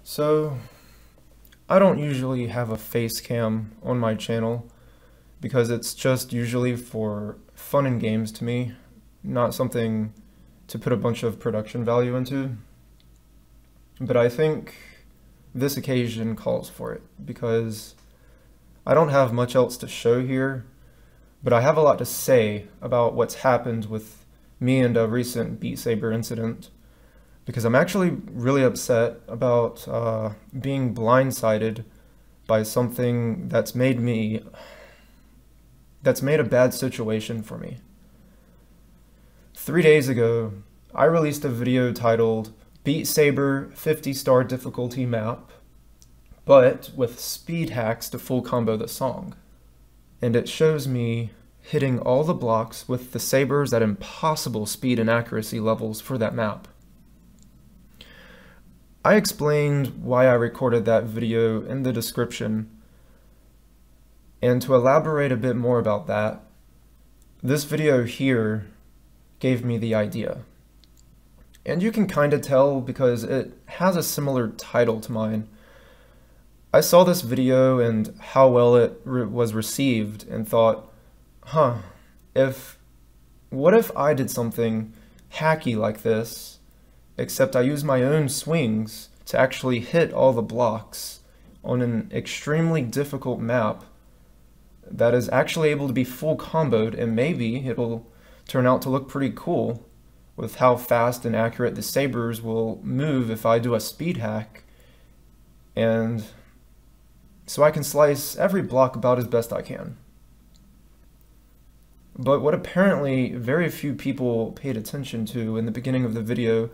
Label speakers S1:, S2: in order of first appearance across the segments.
S1: So, I don't usually have a face cam on my channel because it's just usually for fun and games to me, not something to put a bunch of production value into. But I think this occasion calls for it because I don't have much else to show here, but I have a lot to say about what's happened with me and a recent Beat Saber incident. Because I'm actually really upset about being blindsided by something that's made a bad situation for me. 3 days ago, I released a video titled Beat Saber 50-star difficulty map, but with speed hacks to full combo the song. And it shows me hitting all the blocks with the sabers at impossible speed and accuracy levels for that map. I explained why I recorded that video in the description, and to elaborate a bit more about that, this video here gave me the idea. And you can kinda tell because it has a similar title to mine. I saw this video and how well it was received and thought, what if I did something hacky like this, except I use my own swings to actually hit all the blocks on an extremely difficult map that is actually able to be full comboed, and maybe it'll turn out to look pretty cool with how fast and accurate the sabers will move if I do a speed hack, and so I can slice every block about as best I can. But what apparently very few people paid attention to in the beginning of the video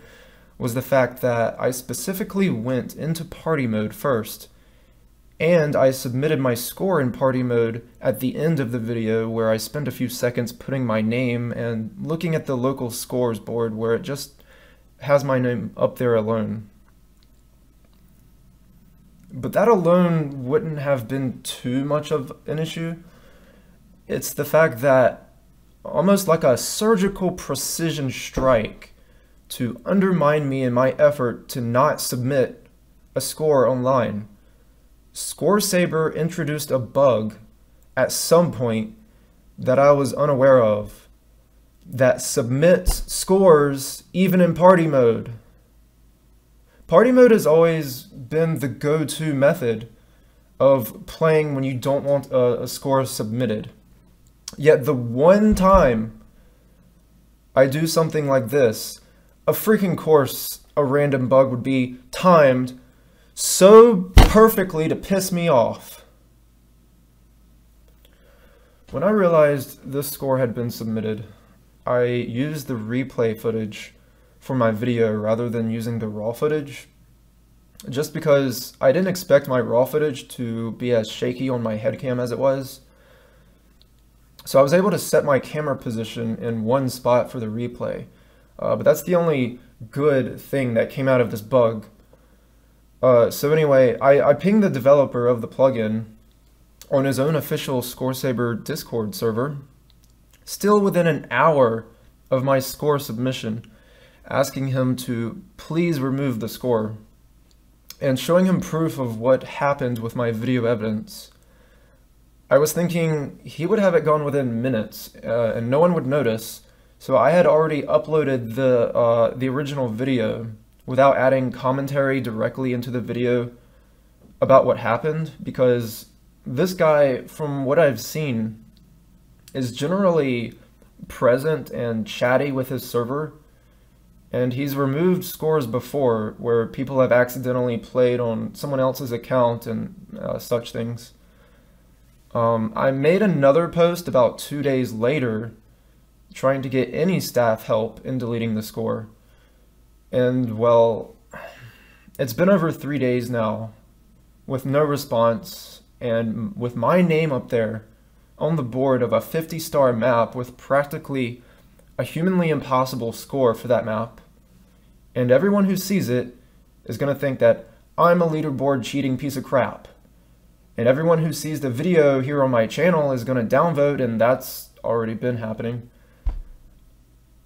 S1: was the fact that I specifically went into party mode first, and I submitted my score in party mode at the end of the video, where I spent a few seconds putting my name and looking at the local scores board where it just has my name up there alone. But that alone wouldn't have been too much of an issue. It's the fact that, almost like a surgical precision strike, to undermine me in my effort to not submit a score online, Saber introduced a bug at some point that I was unaware of that submits scores even in party mode. Party mode has always been the go-to method of playing when you don't want a score submitted. Yet the one time I do something like this, of freaking course a random bug would be timed so perfectly to piss me off. When I realized this score had been submitted, I used the replay footage for my video rather than using the raw footage, just because I didn't expect my raw footage to be as shaky on my headcam as it was. So I was able to set my camera position in one spot for the replay. But that's the only good thing that came out of this bug. So anyway, I pinged the developer of the plugin on his own official Saber Discord server, still within an hour of my score submission, asking him to please remove the score, and showing him proof of what happened with my video evidence. I was thinking he would have it gone within minutes, and no one would notice. So I had already uploaded the original video without adding commentary directly into the video about what happened, because this guy, from what I've seen, is generally present and chatty with his server, and he's removed scores before where people have accidentally played on someone else's account and such things. I made another post about 2 days later trying to get any staff help in deleting the score. And well, it's been over 3 days now with no response, and with my name up there on the board of a 50-star map with practically a humanly impossible score for that map. And everyone who sees it is going to think that I'm a leaderboard cheating piece of crap. And everyone who sees the video here on my channel is going to downvote, and that's already been happening.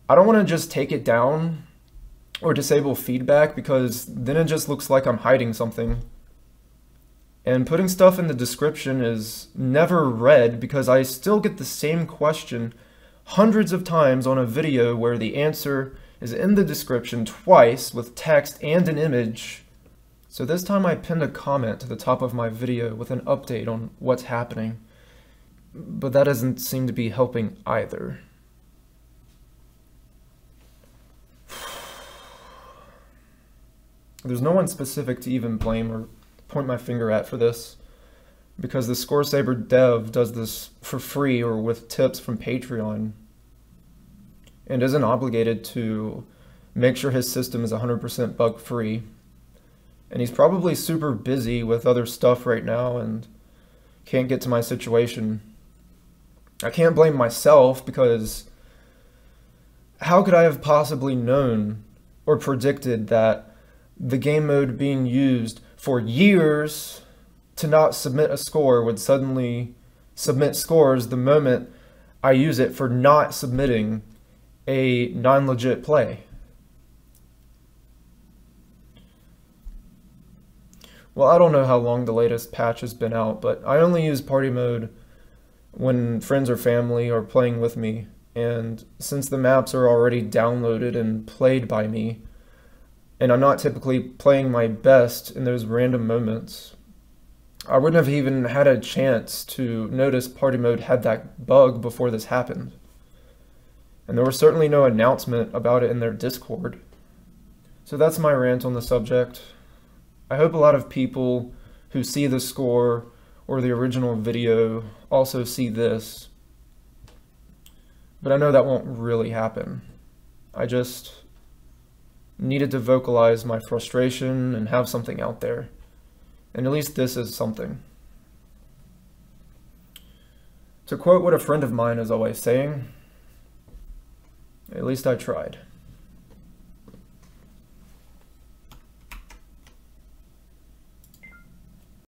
S1: I don't want to just take it down or disable feedback, because then it just looks like I'm hiding something. And putting stuff in the description is never read because I still get the same question hundreds of times on a video where the answer is in the description twice with text and an image. So this time I pinned a comment to the top of my video with an update on what's happening, but that doesn't seem to be helping either. There's no one specific to even blame or point my finger at for this, because the Saber dev does this for free or with tips from Patreon, and isn't obligated to make sure his system is 100% bug free. And he's probably super busy with other stuff right now and can't get to my situation. I can't blame myself, because how could I have possibly known or predicted that the game mode being used for years to not submit a score would suddenly submit scores the moment I use it for not submitting a non-legit play? Well, I don't know how long the latest patch has been out, but I only use party mode when friends or family are playing with me, and since the maps are already downloaded and played by me, and I'm not typically playing my best in those random moments, I wouldn't have even had a chance to notice party mode had that bug before this happened. And there was certainly no announcement about it in their Discord. So that's my rant on the subject. I hope a lot of people who see the score or the original video also see this, but I know that won't really happen. I just needed to vocalize my frustration and have something out there, and at least this is something. To quote what a friend of mine is always saying, at least I tried.